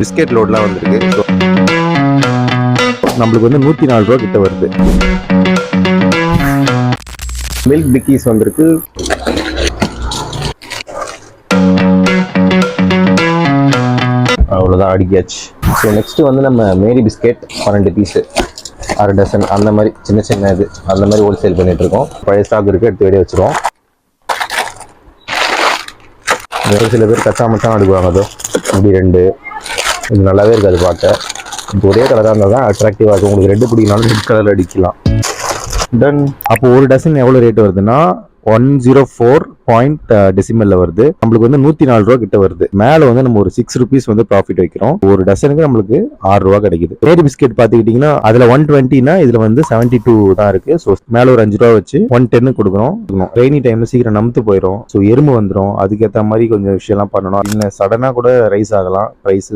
Biscuit லோட்லாம் வந்திருக்கு. So நம்மளுக்கு வந்து 104 ரூபா கிட்ட வருது. மில்க் பிக்கீஸ் வந்திருக்கு. அவ்வளோதான், அடிக்காச்சு. ஸோ நெக்ஸ்ட் வந்து நம்ம மேரி பிஸ்கெட் 12 பீஸு, 6 டசன் அந்த மாதிரி சின்ன சின்ன இது அந்த மாதிரி ஹோல்சேல் பண்ணிட்டு இருக்கோம். பழைய ஸ்டாக் இருக்கு, எடுத்து வெளியே வச்சிருவோம். வேறு சில பேர் கச்சா மச்சான் அடுக்குவாங்க. அதோ இப்படி 2 இது நல்லாவே இருக்காது பார்க்க. இப்போ ஒரே கலராக இருந்தால் தான் அட்ராக்டிவாக இருக்கும். உங்களுக்கு ரெட்டு பிடிக்கனாலும் ரெட் கலரில் அடிக்கலாம். தென் அப்போ ஒரு டசன் எவ்வளோ ரேட் வருதுன்னா 104 பாயிண்ட் டெசிமல்ல வருது. நம்மளுக்கு வந்து 104 ரூபா கிட்ட வருது. மேல வந்து நம்ம ஒரு 6 ருபீஸ் வந்து ப்ராஃபிட் வைக்கிறோம். ஒரு டசனுக்கு நம்மளுக்கு 6 ரூபா கிடைக்குது. மேரி பிஸ்கெட் பாத்துக்கிட்டீங்கன்னா அதுல 120னா இதுல வந்து 72 தான் இருக்கு. ஸோ மேல ஒரு 5 ரூபா வச்சு 110 கொடுக்கணும். ரெய்னி டைம்ல சீக்கிரம் நமுத்து போயிடும். ஸோ எறும்பு வந்துடும். அதுக்கேற்ற மாதிரி கொஞ்சம் விஷயம்லாம் பண்ணணும். இன்னும் சடனா கூட ரைஸ் ஆகலாம் பிரைஸ்.